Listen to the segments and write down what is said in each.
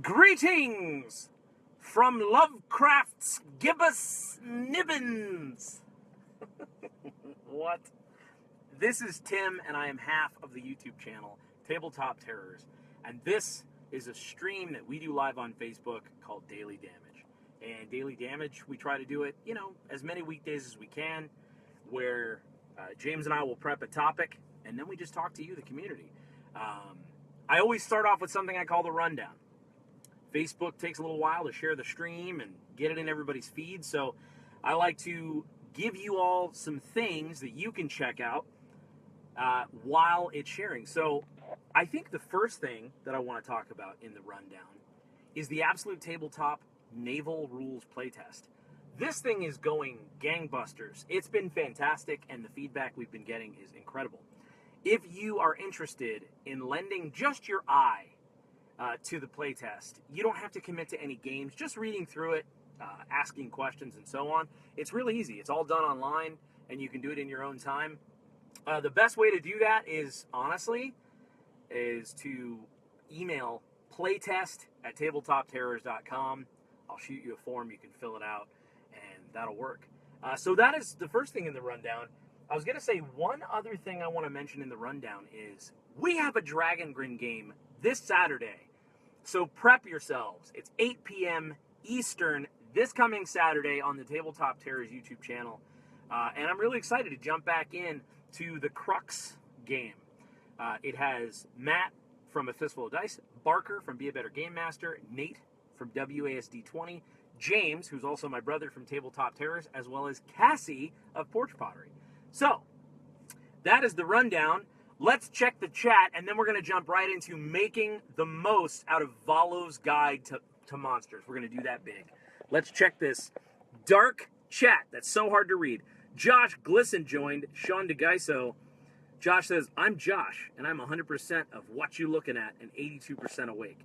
Greetings from Lovecraft's Gibbous Nibbins. What? This is Tim, and I am half of the YouTube channel, Tabletop Terrors. And this is a stream that we do live on Facebook called Daily Damage. And Daily Damage, we try to do it, as many weekdays as we can, where James and I will prep a topic, and then we just talk to you, the community. I always start off with something I call the rundown. Facebook takes a little while to share the stream and get it in everybody's feed, so I like to give you all some things that you can check out while it's sharing. So I think the first thing that I want to talk about in the rundown is the Absolute Tabletop Naval Rules playtest. This thing is going gangbusters. It's been fantastic, and the feedback we've been getting is incredible. If you are interested in lending just your eye to the playtest, you don't have to commit to any games, just reading through it, asking questions, and so on. It's really easy. It's all done online, and you can do it in your own time. The best way to do that is, honestly, is to email playtest@tabletopterrors.com. I'll shoot you a form. You can fill it out, and that'll work. So that is the first thing in the rundown. I was going to say one other thing I want to mention in the rundown is we have a Dragon Grin game this Saturday. So prep yourselves. It's 8 p.m. Eastern this coming Saturday on the Tabletop Terrors YouTube channel. And I'm really excited to jump back in to the Crux game. It has Matt from A Fistful of Dice, Barker from Be a Better Game Master, Nate from WASD20, James, who's also my brother from Tabletop Terrors, as well as Cassie of Porch Pottery. So, that is the rundown. Let's check the chat, and then we're going to jump right into making the most out of Volo's Guide to Monsters. We're going to do that big. Let's check this dark chat that's so hard to read. Josh Glisan joined, Sean DeGaiso. Josh says, I'm Josh, and I'm 100% of what you looking at and 82% awake.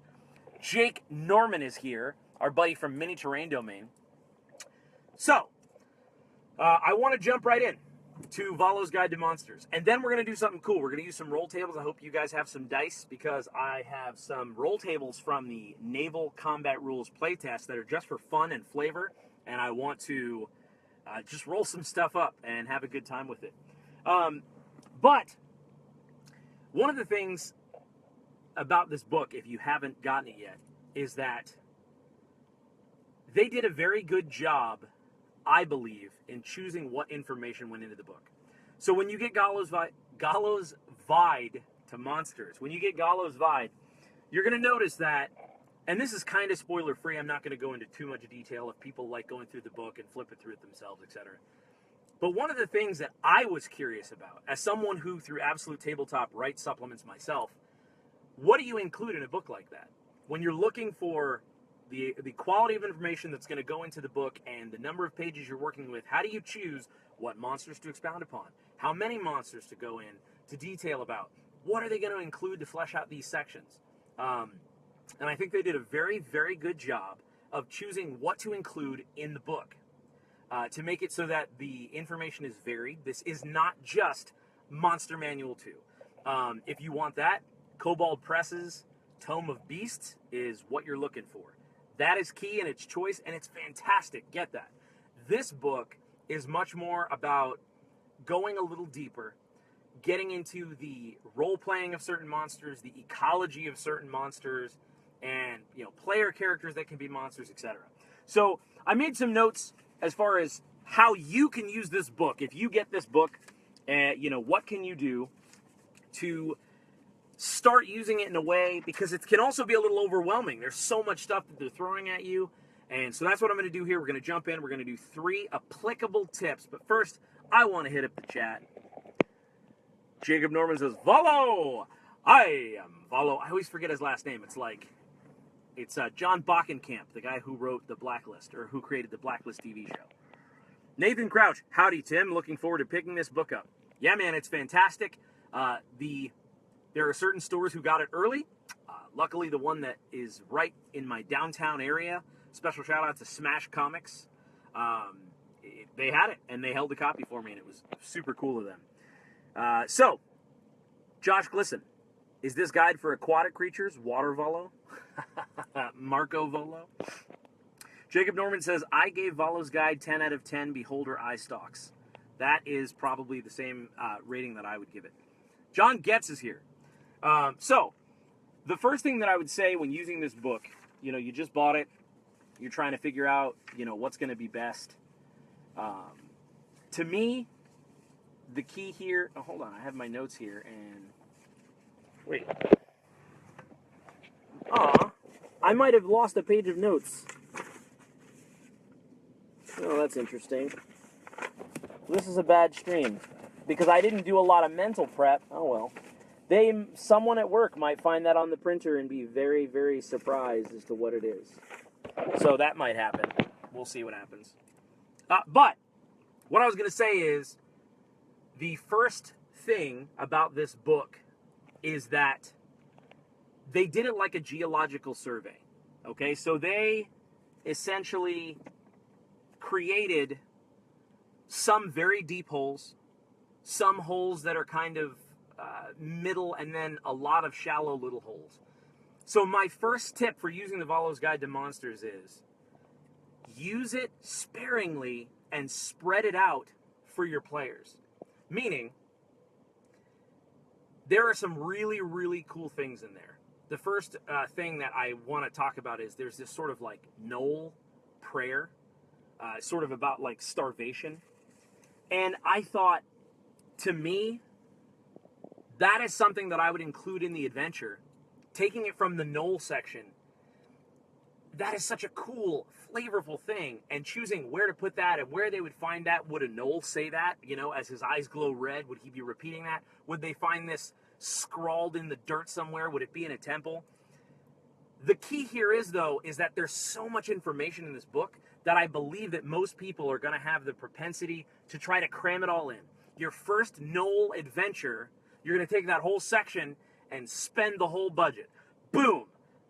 Jake Norman is here, our buddy from Mini Terrain Domain. So, I want to jump right in to Volo's Guide to Monsters. And then we're going to do something cool. We're going to use some roll tables. I hope you guys have some dice, because I have some roll tables from the Naval Combat Rules playtest that are just for fun and flavor, and I want to just roll some stuff up and have a good time with it. But one of the things about this book, if you haven't gotten it yet, is that they did a very good job, I believe, in choosing what information went into the book. So when you get Gallows Vide to Monsters, when you get Gallows Vide, you're going to notice that, and this is kind of spoiler-free, I'm not going to go into too much detail if people like going through the book and flipping through it themselves, etc. But one of the things that I was curious about, as someone who, through Absolute Tabletop, writes supplements myself, what do you include in a book like that? When you're looking for the quality of information that's going to go into the book and the number of pages you're working with, how do you choose what monsters to expound upon? How many monsters to go in to detail about? What are they going to include to flesh out these sections? And I think they did a very, very good job of choosing what to include in the book to make it so that the information is varied. This is not just Monster Manual 2. If you want that, Kobold Press's Tome of Beasts is what you're looking for. That is key in its choice, and it's fantastic. Get that. This book is much more about going a little deeper, getting into the role-playing of certain monsters, the ecology of certain monsters, and player characters that can be monsters, etc. So I made some notes as far as how you can use this book. If you get this book, what can you do to start using it in a way, because it can also be a little overwhelming. There's so much stuff that they're throwing at you. And so that's what I'm going to do here. We're going to jump in. We're going to do 3 applicable tips. But first, I want to hit up the chat. Jacob Norman says, Volo! I am Volo. I always forget his last name. It's John Bockenkamp, the guy who wrote The Blacklist, or who created the Blacklist TV show. Nathan Crouch, howdy, Tim. Looking forward to picking this book up. Yeah, man, it's fantastic. There are certain stores who got it early. Luckily, the one that is right in my downtown area, special shout out to Smash Comics. They had it, and they held a copy for me, and it was super cool of them. So, Josh Glisan, Is this guide for aquatic creatures? Water Volo? Marco Volo? Jacob Norman says, I gave Volo's guide 10 out of 10 beholder eye stalks. That is probably the same rating that I would give it. John Getz is here. So, the first thing that I would say when using this book, you just bought it. You're trying to figure out, what's going to be best. To me, the key here... Oh, hold on. I have my notes here, and... Wait. Aw. I might have lost a page of notes. Oh, that's interesting. This is a bad stream. Because I didn't do a lot of mental prep. Oh, well. Someone at work might find that on the printer and be very, very surprised as to what it is. So that might happen. We'll see what happens. But what I was going to say is the first thing about this book is that they did it like a geological survey. Okay, so they essentially created some very deep holes, some holes that are kind of middle, and then a lot of shallow little holes. So my first tip for using the Volo's Guide to Monsters is use it sparingly and spread it out for your players. Meaning, there are some really, really cool things in there. The first thing that I want to talk about is there's this sort of like knoll prayer, sort of about like starvation. And I thought, to me, that is something that I would include in the adventure. Taking it from the knoll section, that is such a cool, flavorful thing. And choosing where to put that and where they would find that. Would a knoll say that, as his eyes glow red? Would he be repeating that? Would they find this scrawled in the dirt somewhere? Would it be in a temple? The key here is that there's so much information in this book that I believe that most people are going to have the propensity to try to cram it all in. Your first knoll adventure, you're going to take that whole section and spend the whole budget. Boom!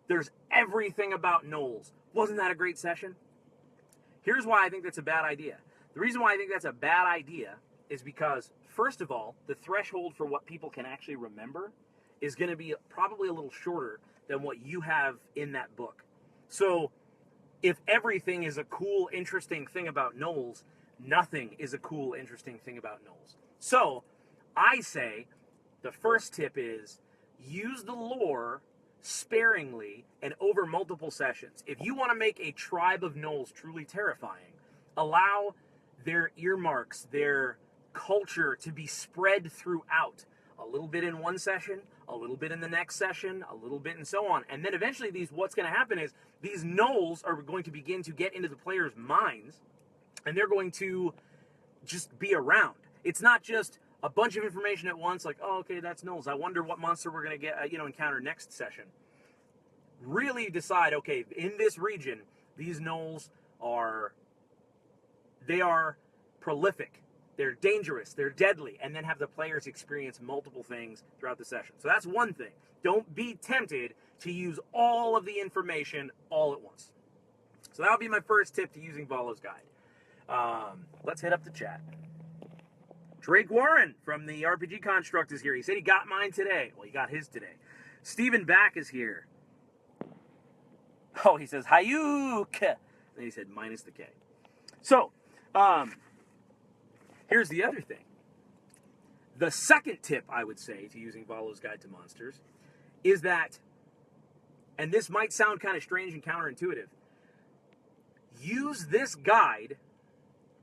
There's everything about knolls. Wasn't that a great session? Here's why I think that's a bad idea. The reason why I think that's a bad idea is because, first of all, the threshold for what people can actually remember is going to be probably a little shorter than what you have in that book. So, if everything is a cool, interesting thing about knolls, nothing is a cool, interesting thing about knolls. So, I say the first tip is use the lore sparingly and over multiple sessions. If you want to make a tribe of knolls truly terrifying, allow their earmarks, their culture to be spread throughout. A little bit in one session, a little bit in the next session, a little bit and so on. And then eventually what's going to happen is these knolls are going to begin to get into the players' minds, and they're going to just be around. It's not just a bunch of information at once, like, oh, okay, that's knolls. I wonder what monster we're going to get, encounter next session. Really decide, okay, in this region, these knolls are prolific. They're dangerous, they're deadly, and then have the players experience multiple things throughout the session. So that's one thing. Don't be tempted to use all of the information all at once. So that would be my first tip to using Volo's Guide. Let's hit up the chat. Drake Warren from the RPG Construct is here. He said he got mine today. Well, he got his today. Stephen Back is here. Oh, he says, Hayuk! And he said, minus the K. So, here's the other thing. The second tip, I would say, to using Volo's Guide to Monsters is that, and this might sound kind of strange and counterintuitive, use this guide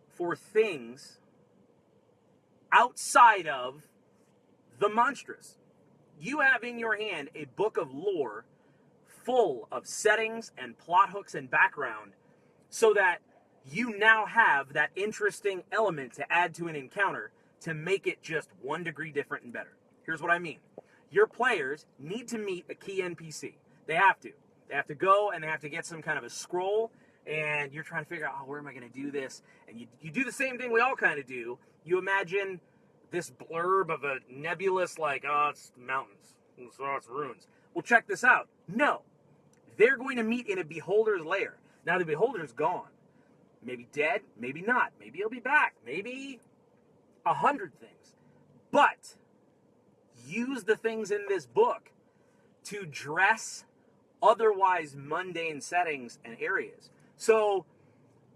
for things outside of the monstrous. You have in your hand a book of lore full of settings and plot hooks and background so that you now have that interesting element to add to an encounter to make it just 1 degree different and better. Here's what I mean. Your players need to meet a key NPC. They have to. They have to go and they have to get some kind of a scroll, and you're trying to figure out, oh, where am I going to do this? And you do the same thing we all kind of do. You imagine this blurb of a nebulous, like, oh, it's mountains. Oh, it's ruins. Well, check this out. No. They're going to meet in a beholder's lair. Now, the beholder's gone. Maybe dead, maybe not. Maybe he'll be back. Maybe 100 things. But use the things in this book to dress otherwise mundane settings and areas. So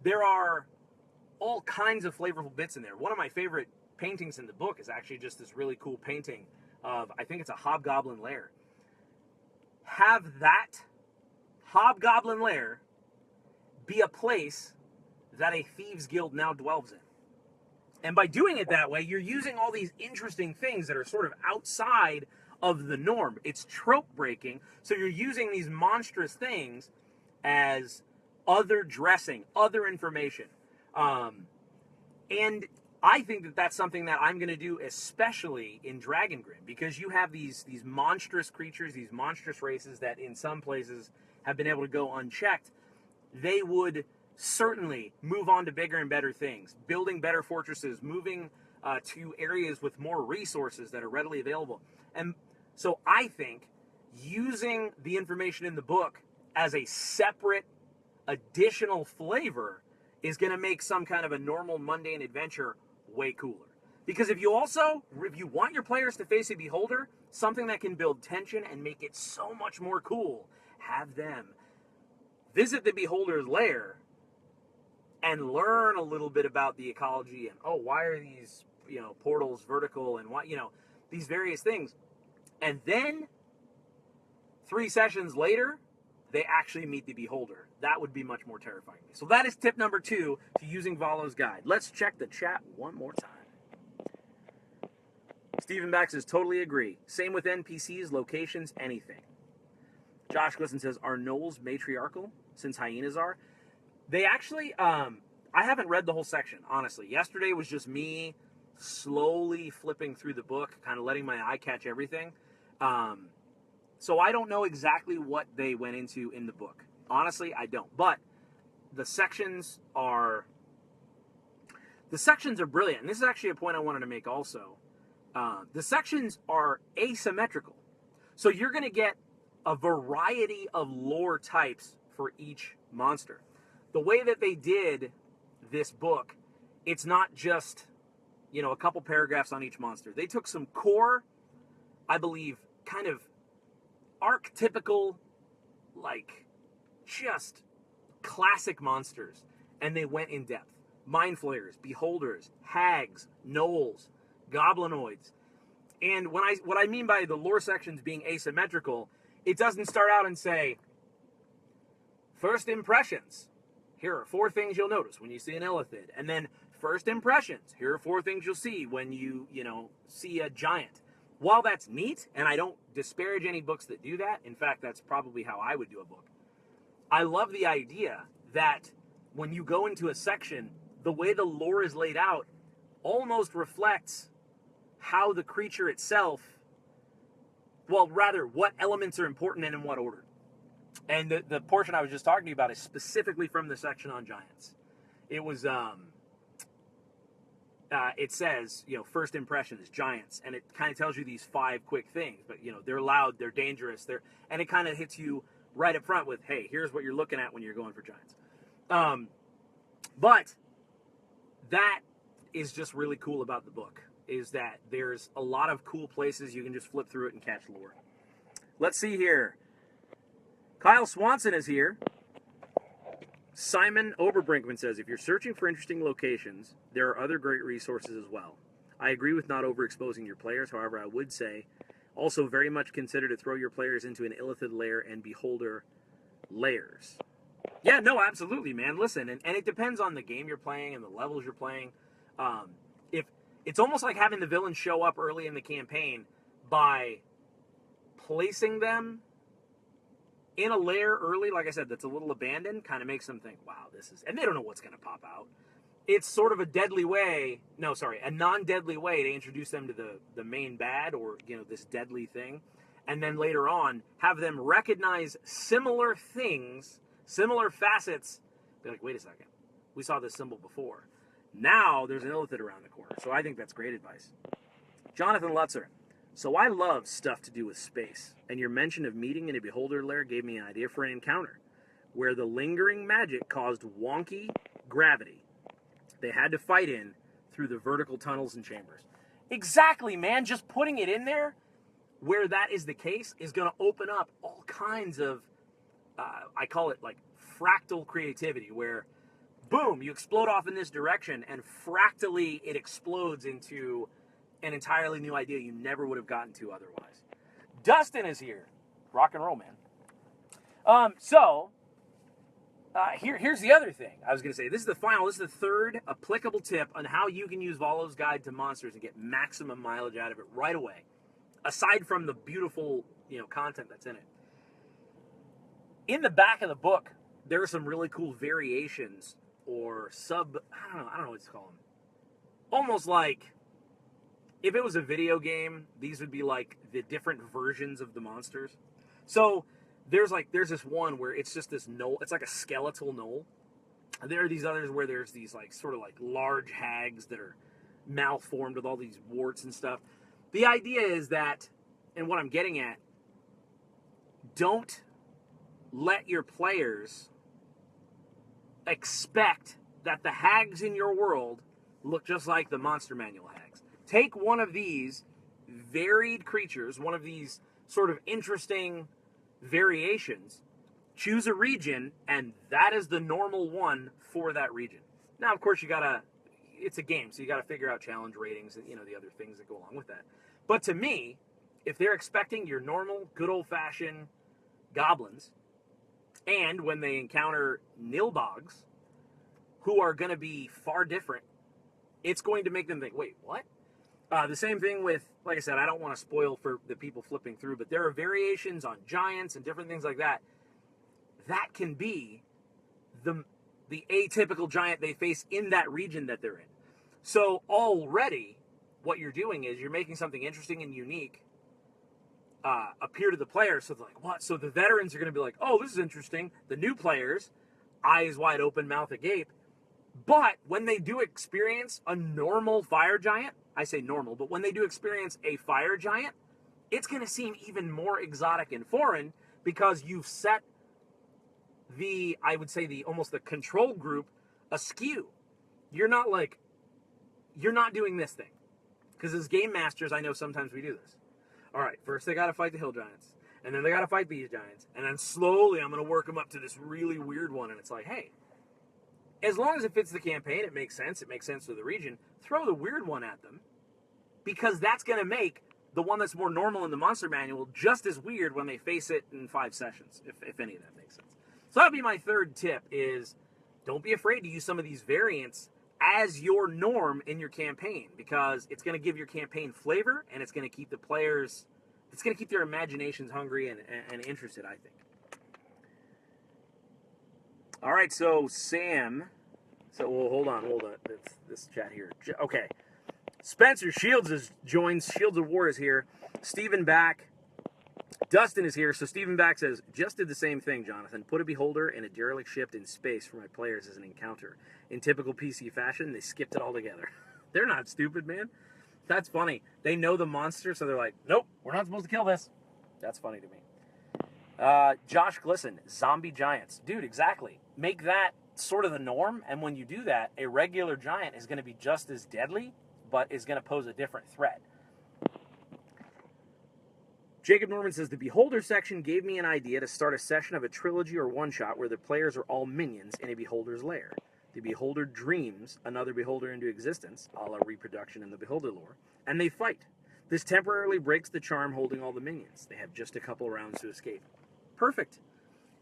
there are all kinds of flavorful bits in there. One of my favorite paintings in the book is actually just this really cool painting of, I think it's a hobgoblin lair. Have that hobgoblin lair be a place that a thieves guild now dwells in. And by doing it that way, you're using all these interesting things that are sort of outside of the norm. It's trope breaking. So you're using these monstrous things as other dressing, other information. And I think that that's something that I'm going to do, especially in Dragon Grin, because you have these monstrous creatures, these monstrous races that in some places have been able to go unchecked. They would certainly move on to bigger and better things, building better fortresses, moving to areas with more resources that are readily available. And so I think using the information in the book as a separate additional flavor is going to make some kind of a normal mundane adventure way cooler. Because if you want your players to face a beholder, something that can build tension and make it so much more cool, have them visit the beholder's lair and learn a little bit about the ecology and, why are these, portals vertical and why, these various things. And then 3 sessions later, they actually meet the beholder. That would be much more terrifying. So that is tip number 2 to using Volo's guide. Let's check the chat one more time. Stephen Back says, totally agree. Same with NPCs, locations, anything. Josh Glisan says, are gnolls matriarchal since hyenas are? They actually, I haven't read the whole section, honestly. Yesterday was just me slowly flipping through the book, kind of letting my eye catch everything. So I don't know exactly what they went into in the book. Honestly, I don't. But the sections are brilliant. And this is actually a point I wanted to make also. The sections are asymmetrical. So you're going to get a variety of lore types for each monster. The way that they did this book, it's not just, a couple paragraphs on each monster. They took some core, I believe, kind of archetypical, just classic monsters, and they went in depth. Mind flayers, beholders, hags, gnolls, goblinoids. And what I mean by the lore sections being asymmetrical, it doesn't start out and say, first impressions. Here are 4 things you'll notice when you see an illithid. And then first impressions. Here are 4 things you'll see when you see a giant. While that's neat, and I don't disparage any books that do that, in fact, that's probably how I would do a book. I love the idea that when you go into a section, the way the lore is laid out almost reflects how the creature itself, what elements are important and in what order. And the portion I was just talking to you about is specifically from the section on giants. It was, it says, first impressions, giants, and it kind of tells you these 5 quick things. But, they're loud, they're dangerous, and it kind of hits you right up front with, hey, here's what you're looking at when you're going for giants. But that is just really cool about the book, is that there's a lot of cool places you can just flip through it and catch lore. Let's see here. Kyle Swanson is here. Simon Oberbrinkman says, if you're searching for interesting locations, there are other great resources as well. I agree with not overexposing your players. However, I would say also very much consider to throw your players into an illithid lair and beholder layers. Yeah, no, absolutely, man. Listen, and it depends on the game you're playing and the levels you're playing. If it's almost like having the villains show up early in the campaign by placing them in a lair early, like I said, that's a little abandoned, kind of makes them think, wow, and they don't know what's going to pop out. It's sort of a non-deadly way to introduce them to the main bad or, this deadly thing. And then later on, have them recognize similar things, similar facets. Be like, wait a second, we saw this symbol before. Now there's an illithid around the corner. So I think that's great advice. Jonathan Lutzer. So I love stuff to do with space, and your mention of meeting in a beholder lair gave me an idea for an encounter, where the lingering magic caused wonky gravity they had to fight in through the vertical tunnels and chambers. Exactly, man. Just putting it in there where that is the case is going to open up all kinds of, I call it like fractal creativity, where boom, you explode off in this direction, and fractally it explodes into an entirely new idea you never would have gotten to otherwise. Dustin is here. Rock and roll, man. Here's the other thing I was going to say. This is the third applicable tip on how you can use Volo's Guide to Monsters and get maximum mileage out of it right away, aside from the beautiful, content that's in it. In the back of the book, there are some really cool variations or I don't know what to call them. Almost like if it was a video game, these would be like the different versions of the monsters. So there's this one where it's just this knoll. It's like a skeletal knoll. There are these others where there's these like sort of like large hags that are malformed with all these warts and stuff. The idea is that, and what I'm getting at, don't let your players expect that the hags in your world look just like the Monster Manual hags. Take one of these varied creatures, one of these sort of interesting variations, choose a region, and that is the normal one for that region. Now, of course, it's a game, so you gotta figure out challenge ratings and, the other things that go along with that. But to me, if they're expecting your normal, good old-fashioned goblins, and when they encounter nilbogs, who are going to be far different, it's going to make them think, wait, what? The same thing with, like I said, I don't want to spoil for the people flipping through, but there are variations on giants and different things like that. That can be the atypical giant they face in that region that they're in. So already, what you're doing is you're making something interesting and unique appear to the players. So they're like, what? So the veterans are going to be like, oh, this is interesting. The new players, eyes wide open, mouth agape. But when they do experience a normal fire giant, I say normal, but when they do experience a fire giant, it's going to seem even more exotic and foreign because you've set almost the control group askew. You're not doing this thing. Because as game masters, I know sometimes we do this. All right, first they got to fight the hill giants, and then they got to fight these giants, and then slowly I'm going to work them up to this really weird one, and it's like, hey, as long as it fits the campaign, it makes sense to the region, throw the weird one at them, because that's going to make the one that's more normal in the Monster Manual just as weird when they face it in 5 sessions, if any of that makes sense. So that would be my third tip, is don't be afraid to use some of these variants as your norm in your campaign, because it's going to give your campaign flavor, and it's going to keep the players, it's going to keep their imaginations hungry and interested, I think. All right, so Sam, hold on, this chat here. Okay, Spencer Shields has joined, Shields of War is here, Stephen Back, Dustin is here. So Stephen Back says, just did the same thing, Jonathan. Put a beholder in a derelict ship in space for my players as an encounter. In typical PC fashion, they skipped it all together. They're not stupid, man. That's funny. They know the monster, so they're like, nope, we're not supposed to kill this. That's funny to me. Josh Glisan, zombie giants. Dude, exactly. Make that sort of the norm, and when you do that, a regular giant is going to be just as deadly, but is going to pose a different threat. Jacob Norman says, the Beholder section gave me an idea to start a session of a trilogy or one-shot where the players are all minions in a Beholder's lair. The Beholder dreams another Beholder into existence, a la reproduction in the Beholder lore, and they fight. This temporarily breaks the charm holding all the minions. They have just a couple rounds to escape. Perfect.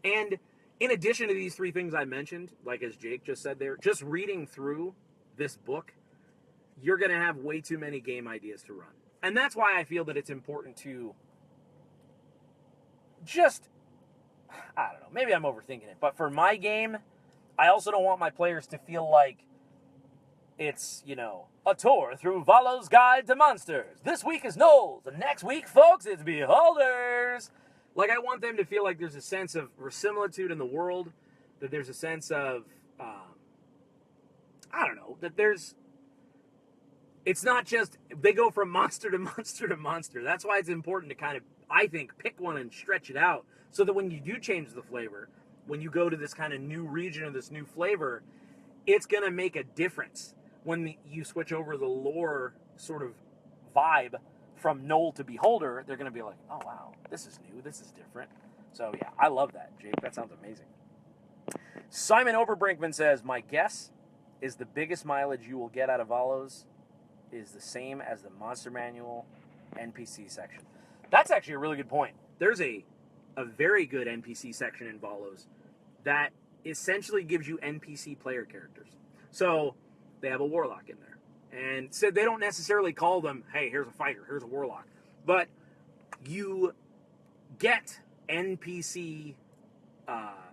And in addition to these 3 things I mentioned, like as Jake just said there, just reading through this book, you're going to have way too many game ideas to run. And that's why I feel that it's important to just, I don't know, maybe I'm overthinking it, but for my game, I also don't want my players to feel like it's, a tour through Volo's Guide to Monsters. This week is Knowles, and next week, folks, it's Beholders. Like, I want them to feel like there's a sense of verisimilitude in the world, that there's a sense of, it's not just, they go from monster to monster to monster. That's why it's important to kind of, I think, pick one and stretch it out, so that when you do change the flavor, when you go to this kind of new region or this new flavor, it's going to make a difference when you switch over the lore sort of vibe from Knoll to Beholder, they're going to be like, oh, wow, this is new, this is different. So, yeah, I love that, Jake. That sounds amazing. Simon Brinkman says, my guess is the biggest mileage you will get out of Volos is the same as the Monster Manual NPC section. That's actually a really good point. There's a very good NPC section in Volos that essentially gives you NPC player characters. So they have a warlock in there. And so they don't necessarily call them, hey, here's a fighter, here's a warlock. But you get NPC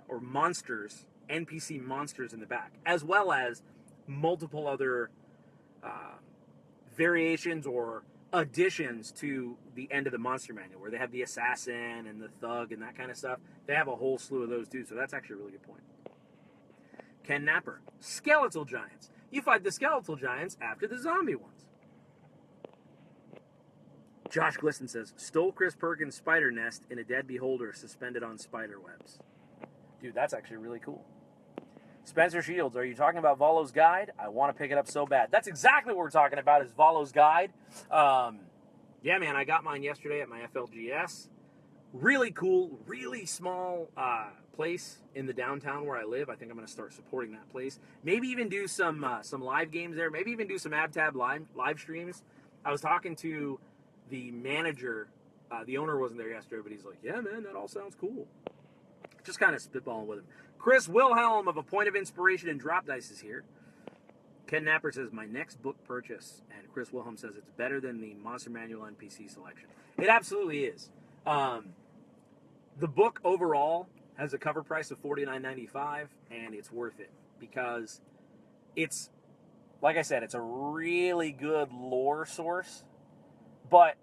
or monsters, NPC monsters in the back, as well as multiple other variations or additions to the end of the Monster Manual, where they have the assassin and the thug and that kind of stuff. They have a whole slew of those too, so that's actually a really good point. Ken Napper, skeletal giants. You fight the skeletal giants after the zombie ones. Josh Glisan says, stole Chris Perkins' spider nest in a dead beholder suspended on spider webs. Dude, that's actually really cool. Spencer Shields, are you talking about Volo's Guide? I want to pick it up so bad. That's exactly what we're talking about is Volo's Guide. Yeah, man, I got mine yesterday at my FLGS. Really cool, really small place in the downtown where I live. I think I'm going to start supporting that place. Maybe even do some live games there. Maybe even do some AbTab live streams. I was talking to the manager. The owner wasn't there yesterday, but he's like, yeah, man, that all sounds cool. Just kind of spitballing with him. Chris Wilhelm of A Point of Inspiration and Drop Dice is here. Ken Napper says, my next book purchase. And Chris Wilhelm says it's better than the Monster Manual NPC selection. It absolutely is. The book overall has a cover price of $49.95, and it's worth it because it's, like I said, it's a really good lore source. But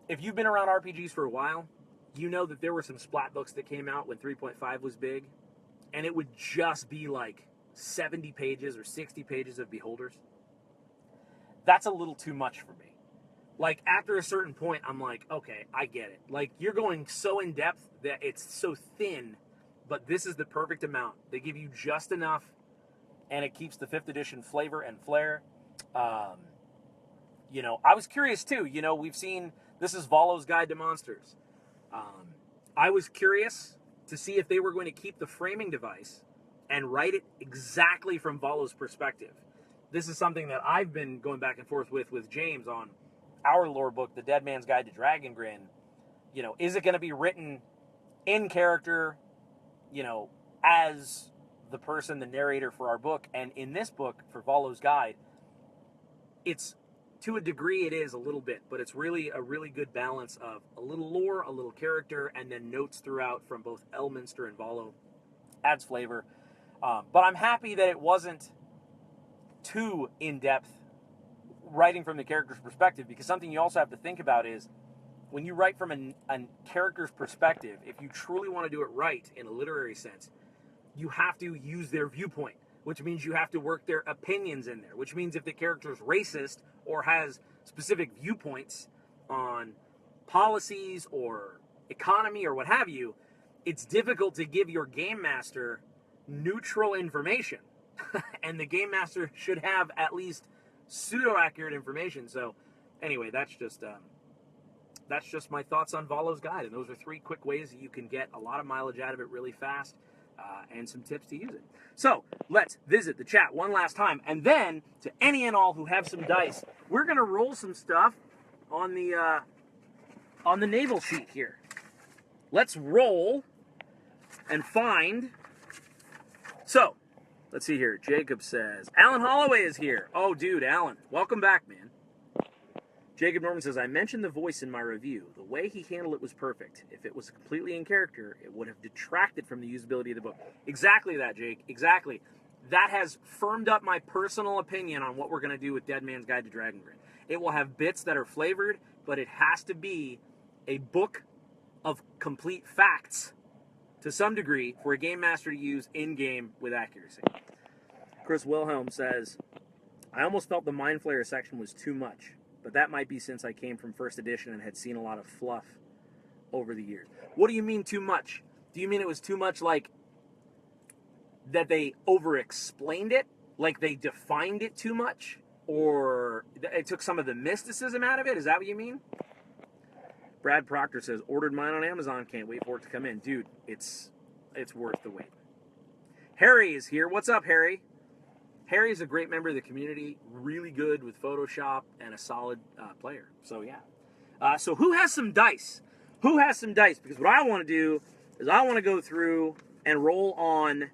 if you've been around RPGs for a while, you know that there were some splat books that came out when 3.5 was big, and it would just be like 70 pages or 60 pages of beholders. That's a little too much for me. Like, after a certain point, I'm like, okay, I get it. Like, you're going so in depth that it's so thin, but this is the perfect amount. They give you just enough, and it keeps the 5th edition flavor and flair. You know, I was curious too. You know, we've seen, this is Volo's Guide to Monsters. I was curious to see if they were going to keep the framing device and write it exactly from Volo's perspective. This is something that I've been going back and forth with James on our lore book, The Dead Man's Guide to Dragongrin. You know, is it going to be written in character, you know, as the person, the narrator for our book? And in this book, for Volo's Guide, it's, to a degree, it is a little bit, but it's really a really good balance of a little lore, a little character, and then notes throughout from both Elminster and Volo. Adds flavor. But I'm happy that it wasn't too in-depth writing from the character's perspective, because something you also have to think about is when you write from a character's perspective, if you truly want to do it right in a literary sense, you have to use their viewpoint, which means you have to work their opinions in there, which means if the character is racist or has specific viewpoints on policies or economy or what have you, it's difficult to give your game master neutral information. And the game master should have at least pseudo-accurate information. So anyway, that's just my thoughts on Volo's Guide. And those are 3 quick ways that you can get a lot of mileage out of it really fast. And some tips to use it. So let's visit the chat one last time, and then to any and all who have some dice, we're gonna roll some stuff on the naval sheet here. Let's roll and find. So let's see here. Jacob says Alan Holloway is here. Oh, dude, Alan, welcome back, man. Jacob Norman says, I mentioned the voice in my review. The way he handled it was perfect. If it was completely in character, it would have detracted from the usability of the book. Exactly that, Jake. Exactly. That has firmed up my personal opinion on what we're going to do with Dead Man's Guide to Dragongrin. It will have bits that are flavored, but it has to be a book of complete facts to some degree for a game master to use in-game with accuracy. Chris Wilhelm says, I almost felt the Mind Flayer section was too much. But that might be since I came from 1st edition and had seen a lot of fluff over the years. What do you mean too much? Do you mean it was too much like that they over-explained it? Like they defined it too much? or it took some of the mysticism out of it. Is that what you mean? Brad Proctor says, ordered mine on Amazon. Can't wait for it to come in. Dude, it's worth the wait. Harry is here. What's up, Harry? Harry is a great member of the community, really good with Photoshop, and a solid player. So, yeah. So who has some dice? Who has some dice? Because what I want to do is I want to go through and roll on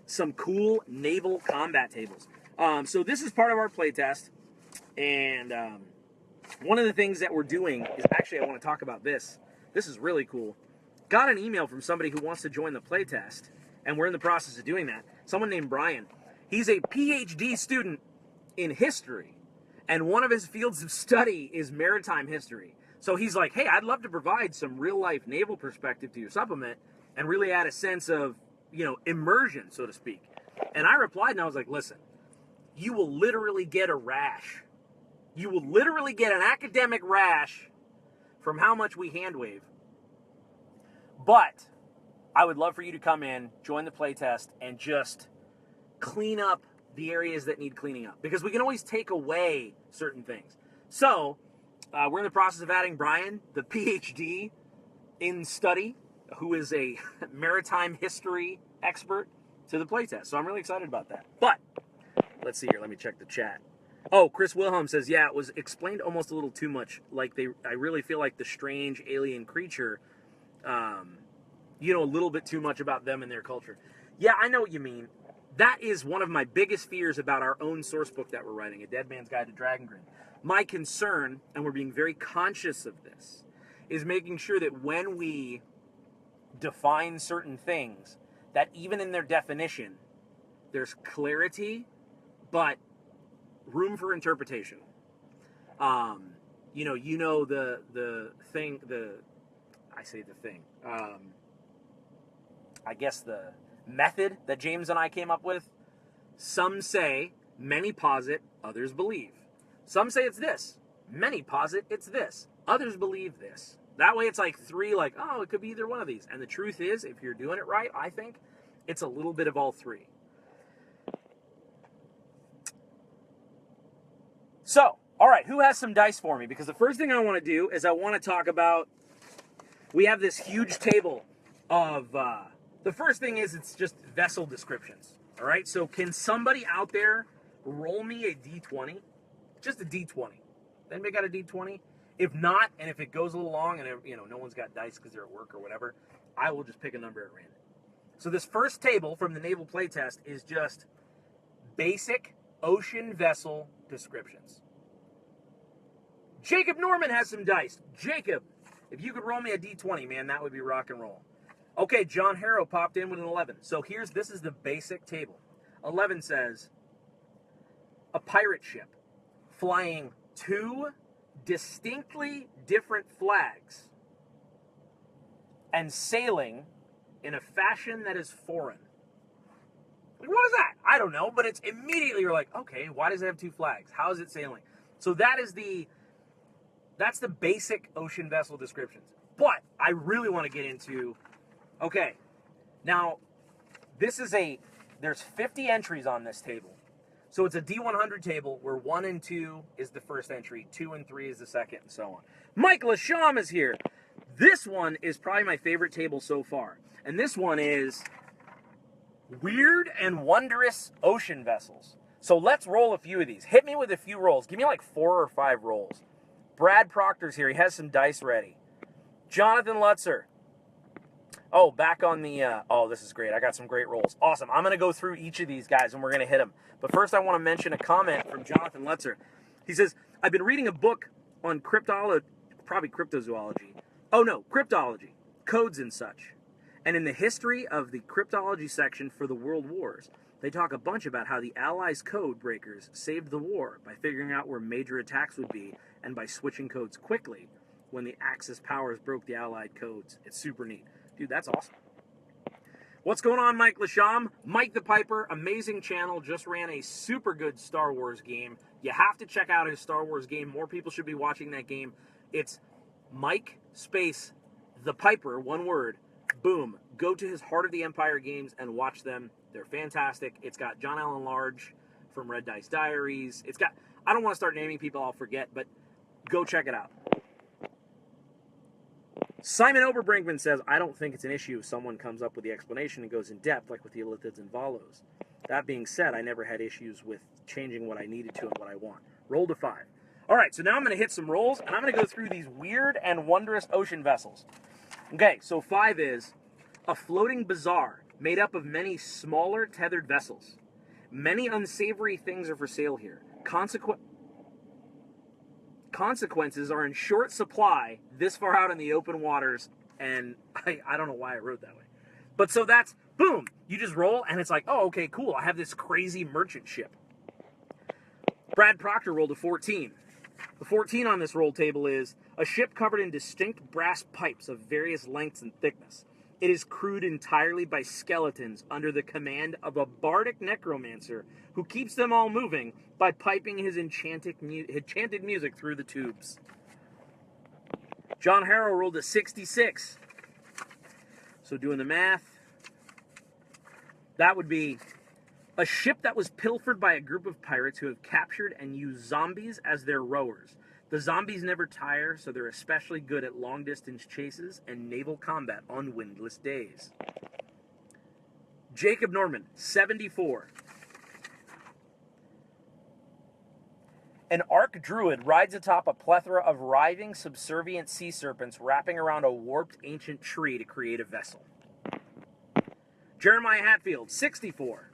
some cool naval combat tables. So this is part of our playtest, and one of the things that we're doing is, actually I want to talk about this. This is really cool. Got an email from somebody who wants to join the playtest, and we're in the process of doing that. Someone named Brian. He's a PhD student in history, and one of his fields of study is maritime history. So he's like, hey, I'd love to provide some real-life naval perspective to your supplement and really add a sense of, immersion, so to speak. And I replied, and I was like, listen, you will literally get a rash. You will literally get an academic rash from how much we hand wave. But I would love for you to come in, join the playtest, and just clean up the areas that need cleaning up. Because we can always take away certain things. So, we're in the process of adding Brian, the PhD in study, who is a maritime history expert, to the playtest. So I'm really excited about that. But, let's see here. Let me check the chat. Oh, Chris Wilhelm says, yeah, it was explained almost a little too much. Like, I really feel like the strange alien creature, a little bit too much about them and their culture. Yeah, I know what you mean. That is one of my biggest fears about our own source book that we're writing, A Dead Man's Guide to Dragongrin. My concern, and we're being very conscious of this, is making sure that when we define certain things, that even in their definition, there's clarity, but room for interpretation. The thing, I guess the method that James and I came up with. Some say, many posit, others believe. Some say it's this. Many posit it's this. Others believe this. That way it's like three, like, oh, it could be either one of these. And the truth is, if you're doing it right, I think it's a little bit of all three. So, all right, who has some dice for me? Because the first thing I want to do is I want to talk about, we have this huge table of, the first thing is it's just vessel descriptions. All right, so can somebody out there roll me a D20? Just a D20. Anybody got a D20? If not, and if it goes a little long and no one's got dice because they're at work or whatever, I will just pick a number at random. So this first table from the Naval Playtest is just basic ocean vessel descriptions. Jacob Norman has some dice. Jacob, if you could roll me a D20, man, that would be rock and roll. Okay, John Harrow popped in with an 11. So this is the basic table. 11 says, a pirate ship flying 2 distinctly different flags and sailing in a fashion that is foreign. What is that? I don't know, but it's immediately you're like, okay, why does it have 2 flags? How is it sailing? So that's the basic ocean vessel descriptions. But I really want to get into, okay, now there's 50 entries on this table. So it's a D100 table where 1 and 2 is the first entry, 2 and 3 is the second, and so on. Mike Lasham is here. This one is probably my favorite table so far. And this one is weird and wondrous ocean vessels. So let's roll a few of these. Hit me with a few rolls. Give me like 4 or 5 rolls. Brad Proctor's here. He has some dice ready. Jonathan Lutzer. Oh, back on the, this is great. I got some great rolls. Awesome. I'm going to go through each of these guys, and we're going to hit them. But first, I want to mention a comment from Jonathan Lutzer. He says, I've been reading a book on cryptozoology, codes and such. And in the history of the cryptology section for the World Wars, they talk a bunch about how the Allies' code breakers saved the war by figuring out where major attacks would be and by switching codes quickly when the Axis powers broke the Allied codes. It's super neat. Dude, that's awesome. What's going on, Mike Lasham? Mike the Piper, amazing channel, just ran a super good Star Wars game. You have to check out his Star Wars game. More people should be watching that game. It's Mike space the Piper, one word, boom. Go to his Heart of the Empire games and watch them. They're fantastic. It's got John Allen Large, from Red Dice Diaries. It's got, I don't want to start naming people I'll forget, but go check it out. Simon Oberbrinkman says, I don't think it's an issue if someone comes up with the explanation and goes in depth, like with the Illithids and Volos. That being said, I never had issues with changing what I needed to and what I want. Roll to 5. All right, so now I'm going to hit some rolls, and I'm going to go through these weird and wondrous ocean vessels. Okay, so 5 is a floating bazaar made up of many smaller tethered vessels. Many unsavory things are for sale here. Consequences are in short supply this far out in the open waters, and I don't know why I wrote that way. But so that's, boom, you just roll, and it's like, oh, okay, cool, I have this crazy merchant ship. Brad Proctor rolled a 14. The 14 on this roll table is a ship covered in distinct brass pipes of various lengths and thickness. It is crewed entirely by skeletons under the command of a bardic necromancer who keeps them all moving by piping his enchanted music through the tubes. John Harrow rolled a 66. So doing the math, that would be a ship that was pilfered by a group of pirates who have captured and used zombies as their rowers. The zombies never tire, so they're especially good at long-distance chases and naval combat on windless days. Jacob Norman, 74. An arc druid rides atop a plethora of writhing, subservient sea serpents wrapping around a warped ancient tree to create a vessel. Jeremiah Hatfield, 64.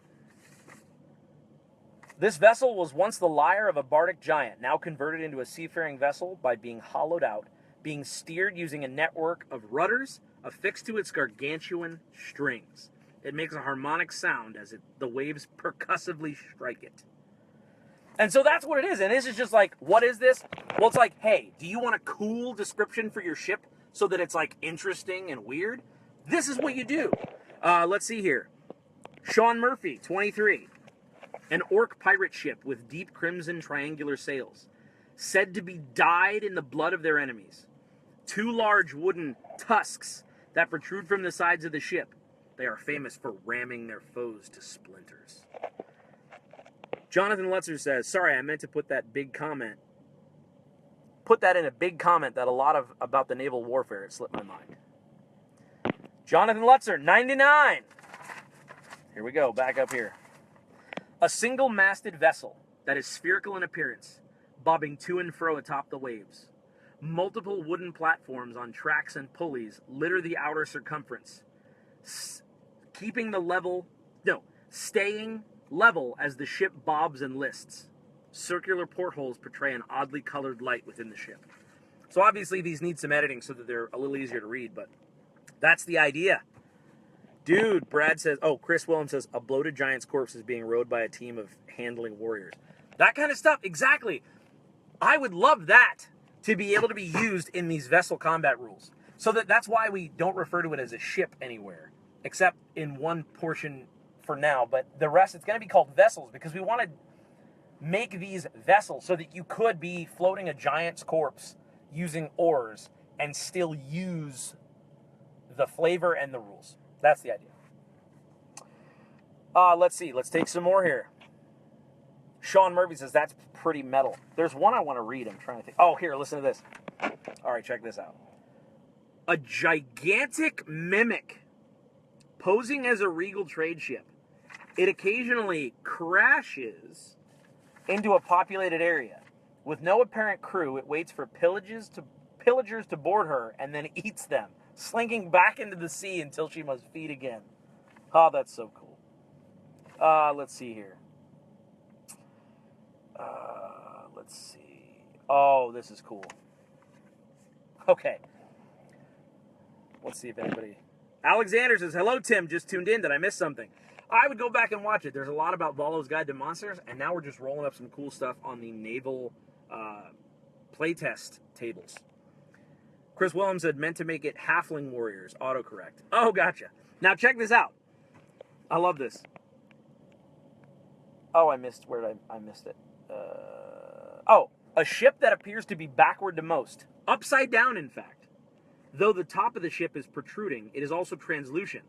This vessel was once the lyre of a bardic giant, now converted into a seafaring vessel by being hollowed out, being steered using a network of rudders affixed to its gargantuan strings. It makes a harmonic sound as the waves percussively strike it. And so that's what it is. And this is just like, what is this? Well, it's like, hey, do you want a cool description for your ship so that it's like interesting and weird? This is what you do. Let's see here. Sean Murphy, 23. An orc pirate ship with deep crimson triangular sails, said to be dyed in the blood of their enemies. 2 large wooden tusks that protrude from the sides of the ship. They are famous for ramming their foes to splinters. Jonathan Lutzer says, sorry, I meant to put that big comment. Put that in a big comment that a lot of about the naval warfare. It slipped my mind. Jonathan Lutzer, 99. Here we go, back up here. A single-masted vessel that is spherical in appearance, bobbing to and fro atop the waves. Multiple wooden platforms on tracks and pulleys litter the outer circumference, staying level as the ship bobs and lists. Circular portholes portray an oddly colored light within the ship. So obviously these need some editing so that they're a little easier to read, but that's the idea. Dude, Brad says, Chris Williams says, a bloated giant's corpse is being rowed by a team of handling warriors. That kind of stuff, exactly. I would love that to be able to be used in these vessel combat rules. So that's why we don't refer to it as a ship anywhere, except in one portion for now. But the rest, it's going to be called vessels because we want to make these vessels so that you could be floating a giant's corpse using oars and still use the flavor and the rules. That's the idea. Let's see. Let's take some more here. Sean Murphy says, that's pretty metal. There's one I want to read. I'm trying to think. Oh, here, listen to this. All right, check this out. A gigantic mimic posing as a regal trade ship. It occasionally crashes into a populated area. With no apparent crew, it waits for pillagers to board her and then eats them, slinking back into the sea until she must feed again. Oh, that's so cool. Let's see here. Let's see. Oh, this is cool. Okay. Let's see if anybody... Alexander says, hello, Tim. Just tuned in. Did I miss something? I would go back and watch it. There's a lot about Volo's Guide to Monsters, and now we're just rolling up some cool stuff on the naval playtest tables. Chris Williams had meant to make it Halfling Warriors, autocorrect. Oh, gotcha. Now check this out. I love this. Oh, I missed it. A ship that appears to be backward to most. Upside down, in fact. Though the top of the ship is protruding, it is also translucent,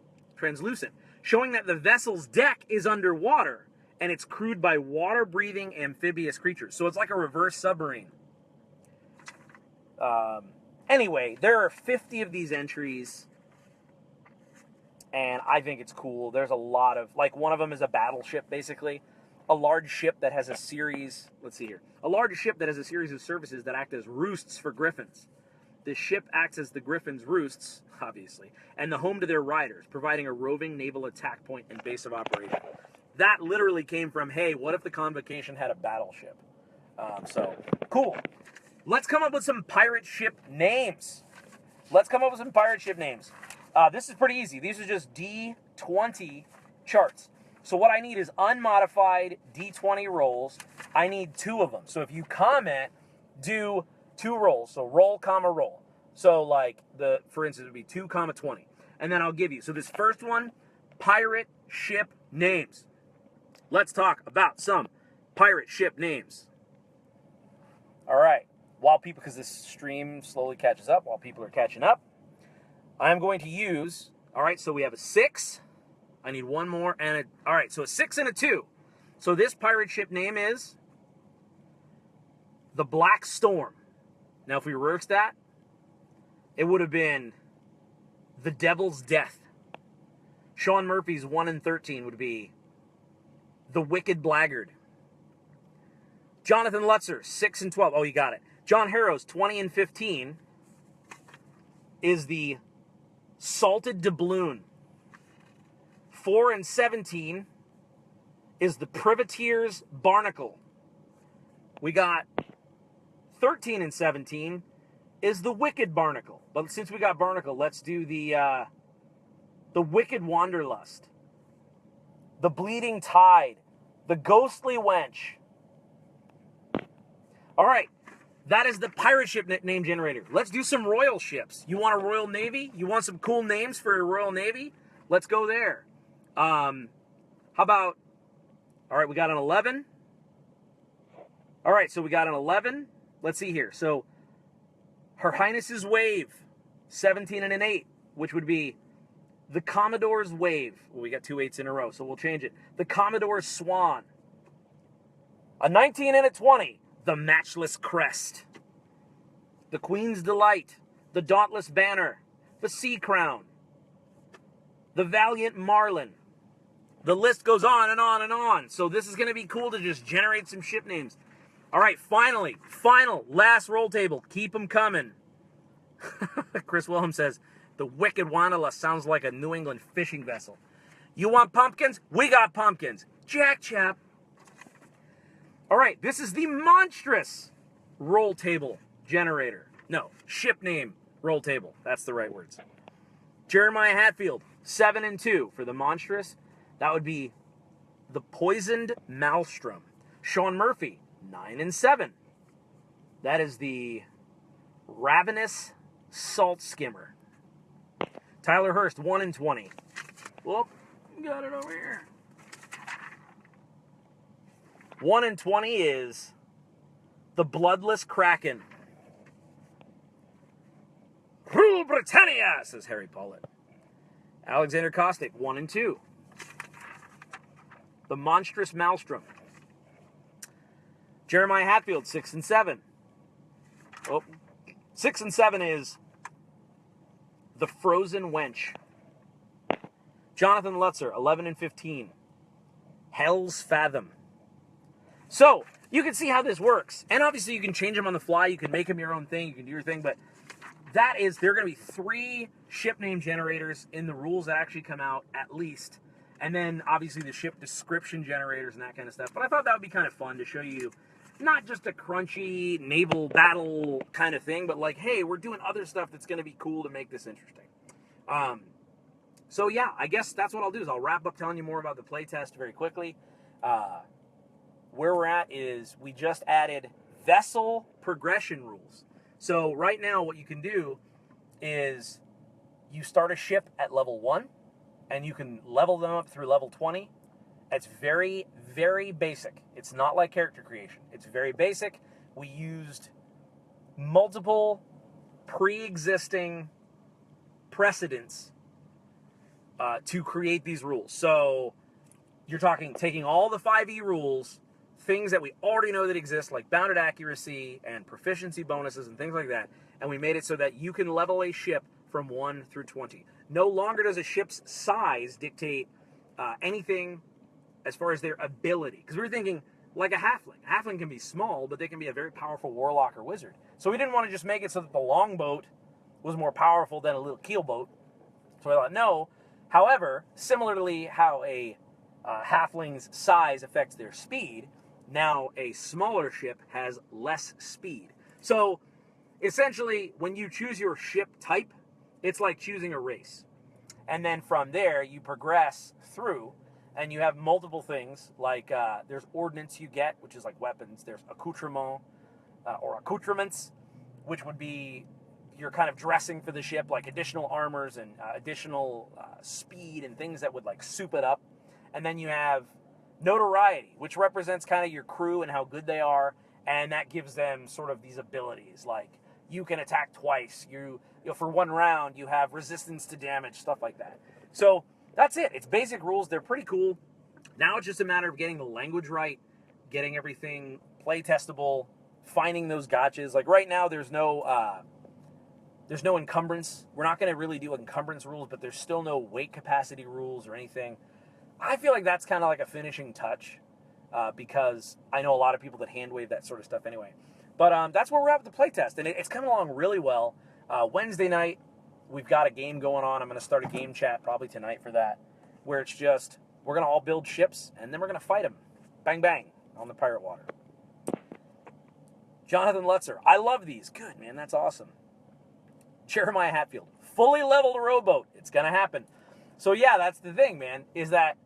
showing that the vessel's deck is underwater and it's crewed by water-breathing amphibious creatures. So it's like a reverse submarine. Anyway, there are 50 of these entries, and I think it's cool. There's a lot of, like, one of them is a battleship, basically. A large ship that has a series, let's see here. A large ship that has a series of services that act as roosts for griffins. This ship acts as the griffins' roosts, obviously, and the home to their riders, providing a roving naval attack point and base of operation. That literally came from, hey, what if the Convocation had a battleship? So, cool. Let's come up with some pirate ship names. This is pretty easy. These are just D20 charts. So what I need is unmodified D20 rolls. I need 2 of them. So if you comment, do 2 rolls. So roll, comma, roll. So like for instance, it would be 2, comma, 20. And then I'll give you. So this first one, pirate ship names. Let's talk about some pirate ship names. All right. Because this stream slowly catches up, while people are catching up, I'm going to use, all right, so we have a 6. I need one more, all right, so a 6 and a 2. So this pirate ship name is the Black Storm. Now, if we reverse that, it would have been the Devil's Death. Sean Murphy's 1 and 13 would be the Wicked Blackguard. Jonathan Lutzer, 6 and 12. Oh, you got it. John Harrow's 20 and 15 is the Salted Doubloon. 4 and 17 is the Privateer's Barnacle. We got 13 and 17 is the Wicked Barnacle. But since we got Barnacle, let's do the Wicked Wanderlust, the Bleeding Tide, the Ghostly Wench. All right, that is the pirate ship name generator. Let's do some royal ships. You want a Royal Navy? You want some cool names for a Royal Navy? Let's go there. How about, all right, we got an 11. All right, so we got an 11. Let's see here. So Her Highness's Wave, 17 and an 8, which would be the Commodore's Wave. Well, we got 2 8s in a row, so we'll change it. The Commodore's Swan. A 19 and a 20, the Matchless Crest. The Queen's Delight, the Dauntless Banner, the Sea Crown, the Valiant Marlin. The list goes on and on and on. So this is going to be cool to just generate some ship names. All right, last roll table. Keep them coming. Chris Wilhelm says, the Wicked Wanderlust sounds like a New England fishing vessel. You want pumpkins? We got pumpkins. Jack Chap. All right, this is the monstrous roll table generator. No, ship name roll table. That's the right words. Jeremiah Hatfield, 7 and 2 for the monstrous. That would be the Poisoned Maelstrom. Sean Murphy, 9 and 7. That is the Ravenous Salt Skimmer. Tyler Hurst, 1 and 20. Whoop, got it over here. 1 and 20 is the Bloodless Kraken. Rule Britannia, says Harry Pollett. Alexander Kostick, 1 and 2. The Monstrous Maelstrom. Jeremiah Hatfield, 6 and 7. Oh, 6 and 7 is the Frozen Wench. Jonathan Lutzer, 11 and 15. Hell's Fathom. So, you can see how this works. And obviously you can change them on the fly. You can make them your own thing. You can do your thing. But there are going to be 3 ship name generators in the rules that actually come out, at least. And then, obviously, the ship description generators and that kind of stuff. But I thought that would be kind of fun to show you not just a crunchy naval battle kind of thing, but like, hey, we're doing other stuff that's going to be cool to make this interesting. So, yeah, I guess that's what I'll do is I'll wrap up telling you more about the playtest very quickly. Where we're at is we just added vessel progression rules. So right now what you can do is you start a ship at level 1, and you can level them up through level 20. It's very, very basic. It's not like character creation. It's very basic. We used multiple pre-existing precedents to create these rules. So you're talking taking all the 5e rules, things that we already know that exist, like bounded accuracy and proficiency bonuses and things like that, and we made it so that you can level a ship from 1 through 20. No longer does a ship's size dictate anything as far as their ability. Because we were thinking, like a halfling. A halfling can be small, but they can be a very powerful warlock or wizard. So we didn't want to just make it so that the longboat was more powerful than a little keelboat. So I thought, no. However, similarly how a halfling's size affects their speed, now a smaller ship has less speed. So essentially, when you choose your ship type, it's like choosing a race. And then from there, you progress through, and you have multiple things, like there's ordnance you get, which is like weapons. There's accoutrement, or accoutrements, which would be your kind of dressing for the ship, like additional armors and additional speed and things that would like soup it up. And then you have notoriety, which represents kind of your crew and how good they are, and that gives them sort of these abilities, like you can attack twice, you know, for one round you have resistance to damage, stuff like that. So that's it. It's basic rules. They're pretty cool. Now it's just a matter of getting the language right, getting everything play testable, finding those gotchas. Like right now, there's no encumbrance. We're not going to really do encumbrance rules, but there's still no weight capacity rules or anything. I feel like that's kind of like a finishing touch because I know a lot of people that hand wave that sort of stuff anyway. But that's where we're at with the playtest, and it's coming along really well. Wednesday night, we've got a game going on. I'm going to start a game chat probably tonight for that, where it's just, we're going to all build ships, and then we're going to fight them. Bang, bang, on the pirate water. Jonathan Lutzer, I love these. Good, man, that's awesome. Jeremiah Hatfield, fully leveled rowboat. It's going to happen. So yeah, that's the thing, man, is that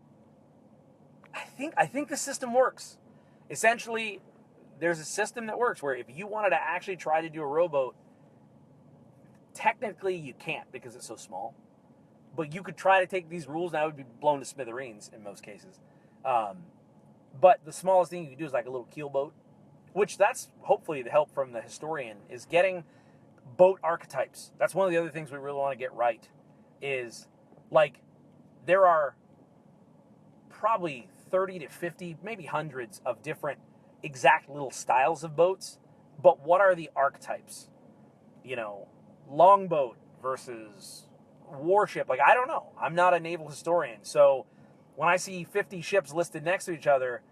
I think the system works. Essentially, there's a system that works where if you wanted to actually try to do a rowboat, technically you can't because it's so small. But you could try to take these rules, and I would be blown to smithereens in most cases. But the smallest thing you can do is like a little keelboat, which that's hopefully the help from the historian, is getting boat archetypes. That's one of the other things we really want to get right, is like there are probably 30 to 50, maybe hundreds of different exact little styles of boats, but what are the archetypes? You know, longboat versus warship. Like, I don't know. I'm not a naval historian. So when I see 50 ships listed next to each other,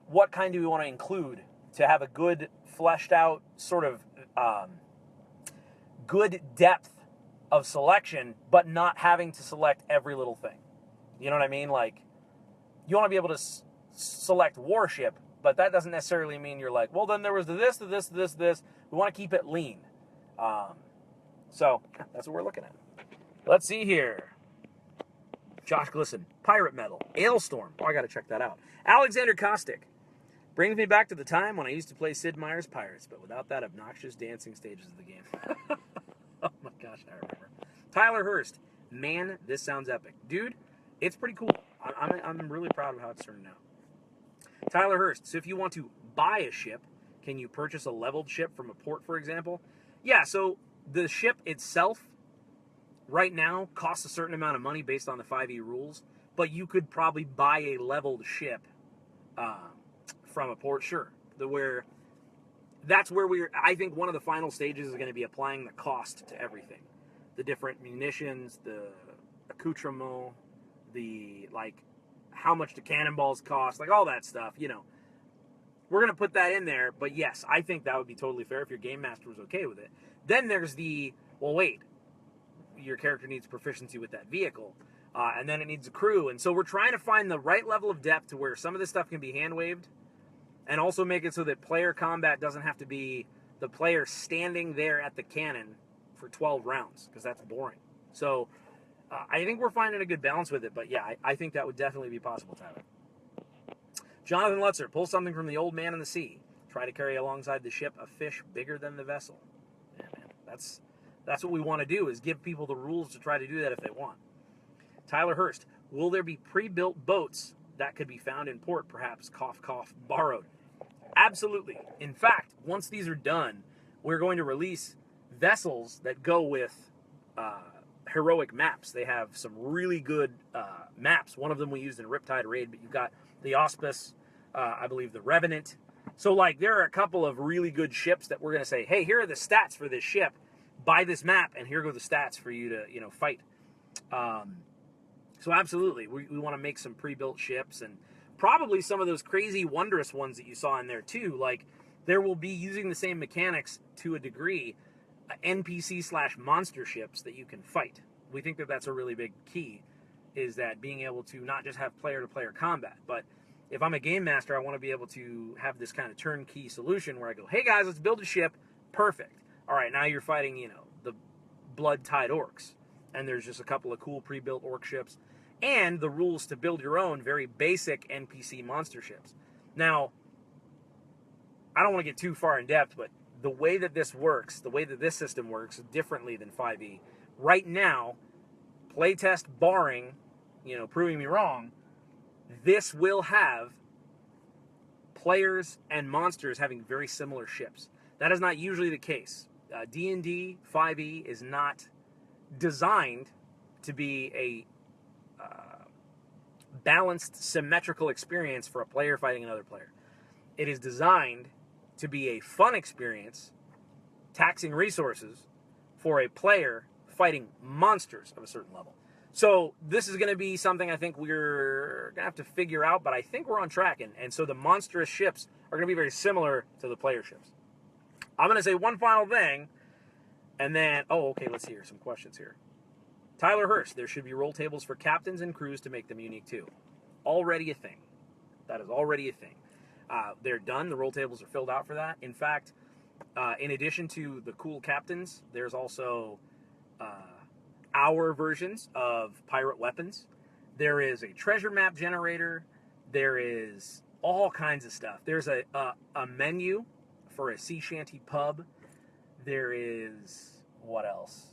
what kind do we want to include to have a good fleshed out sort of good depth of selection, but not having to select every little thing? You know what I mean? Like, you want to be able to select warship, but that doesn't necessarily mean you're like, well, then there was this, this, this, this. We want to keep it lean. So that's what we're looking at. Let's see here. Josh Glisan, Pirate Metal, Ailstorm. Oh, I got to check that out. Alexander Kostick. Brings me back to the time when I used to play Sid Meier's Pirates, but without that obnoxious dancing stages of the game. Oh my gosh, I remember. Tyler Hurst. Man, this sounds epic. Dude, it's pretty cool. I'm really proud of how it's turning out. Tyler Hurst. So if you want to buy a ship, can you purchase a leveled ship from a port, for example? Yeah, so the ship itself right now costs a certain amount of money based on the 5e rules, but you could probably buy a leveled ship from a port, sure. That's where I think one of the final stages is going to be applying the cost to everything. The different munitions, the accoutrement, the, like, how much do cannonballs cost, like all that stuff, you know. We're going to put that in there, but yes, I think that would be totally fair if your game master was okay with it. Then there's well, wait, your character needs proficiency with that vehicle, and then it needs a crew, and so we're trying to find the right level of depth to where some of this stuff can be hand-waved, and also make it so that player combat doesn't have to be the player standing there at the cannon for 12 rounds, because that's boring. So I think we're finding a good balance with it, but yeah, I think that would definitely be possible, Tyler. Jonathan Lutzer, pull something from the old man in the sea. Try to carry alongside the ship a fish bigger than the vessel. Yeah, man, that's what we want to do, is give people the rules to try to do that if they want. Tyler Hurst, will there be pre-built boats that could be found in port, perhaps, cough, cough, borrowed? Absolutely. In fact, once these are done, we're going to release vessels that go with heroic maps. They have some really good maps. One of them we used in Riptide Raid, but you've got the Auspice, I believe the Revenant. So, like, there are a couple of really good ships that we're going to say, hey, here are the stats for this ship. Buy this map, and here go the stats for you to, fight. So, absolutely, we want to make some pre-built ships, and probably some of those crazy, wondrous ones that you saw in there, too. Like, there will be, using the same mechanics to a degree, NPC/monster ships that you can fight. We think that that's a really big key, is that being able to not just have player-to-player combat, but if I'm a game master, I want to be able to have this kind of turnkey solution where I go, hey guys, let's build a ship. Perfect. All right, now you're fighting, the blood-tide orcs. And there's just a couple of cool pre-built orc ships. And the rules to build your own very basic NPC monster ships. Now, I don't want to get too far in depth, but the way that this works, the way that this system works differently than 5e. Right now, playtest barring, proving me wrong, this will have players and monsters having very similar ships. That is not usually the case. D&D 5e is not designed to be a balanced, symmetrical experience for a player fighting another player. It is designed to be a fun experience, taxing resources, for a player fighting monsters of a certain level. So this is going to be something I think we're going to have to figure out, but I think we're on track. And so the monstrous ships are going to be very similar to the player ships. I'm going to say one final thing, and then, let's hear some questions here. Tyler Hurst, there should be roll tables for captains and crews to make them unique too. Already a thing. That is already a thing. They're done. The roll tables are filled out for that. In fact, in addition to the cool captains, there's also our versions of pirate weapons. There is a treasure map generator. There is all kinds of stuff. There's a menu for a sea shanty pub. There is, what else?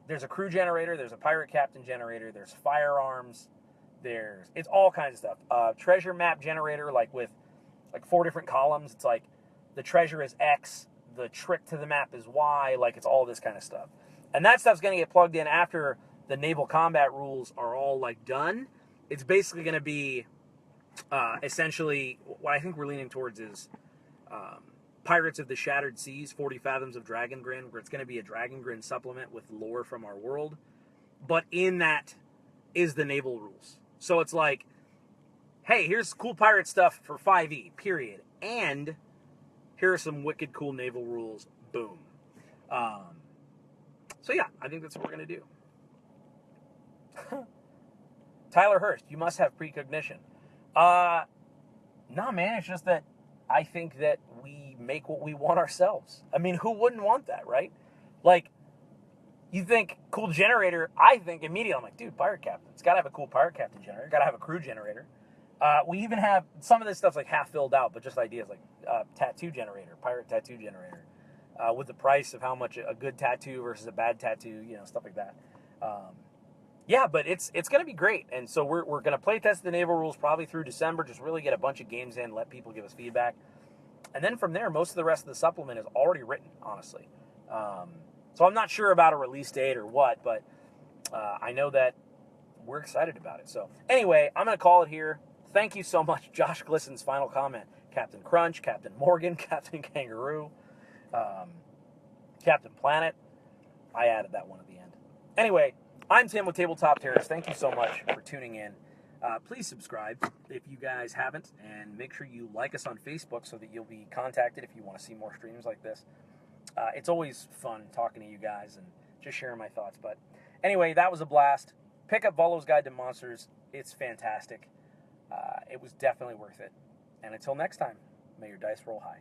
There's a crew generator. There's a pirate captain generator. There's firearms. It's all kinds of stuff. Treasure map generator, with 4 different columns. It's like the treasure is X, the trick to the map is Y. It's all this kind of stuff. And that stuff's going to get plugged in after the naval combat rules are all done. It's basically going to be essentially what I think we're leaning towards is Pirates of the Shattered Seas, 40 Fathoms of Dragongrin, where it's going to be a Dragongrin supplement with lore from our world. But in that is the naval rules. So it's like, hey, here's cool pirate stuff for 5e, period. And here are some wicked cool naval rules. Boom. So yeah, I think that's what we're going to do. Tyler Hurst, you must have precognition. Nah, man, it's just that I think that we make what we want ourselves. I mean, who wouldn't want that, right? You think cool generator, I think immediately, I'm like, dude, pirate captain. It's got to have a cool pirate captain generator. Got to have a crew generator. We even have, some of this stuff's half filled out, but just ideas tattoo generator, pirate tattoo generator. With the price of how much a good tattoo versus a bad tattoo, stuff like that. Yeah, but it's going to be great. And so we're going to play test the naval rules probably through December, just really get a bunch of games in, let people give us feedback. And then from there, most of the rest of the supplement is already written, honestly. So I'm not sure about a release date or what, but I know that we're excited about it. So anyway, I'm going to call it here. Thank you so much, Josh Glisan's final comment. Captain Crunch, Captain Morgan, Captain Kangaroo, Captain Planet. I added that one at the end. Anyway, I'm Tim with Tabletop Terrors. Thank you so much for tuning in. Please subscribe if you guys haven't, and make sure you like us on Facebook so that you'll be contacted if you want to see more streams like this. It's always fun talking to you guys and just sharing my thoughts. But anyway, that was a blast. Pick up Volo's Guide to Monsters. It's fantastic. It was definitely worth it. And until next time, may your dice roll high.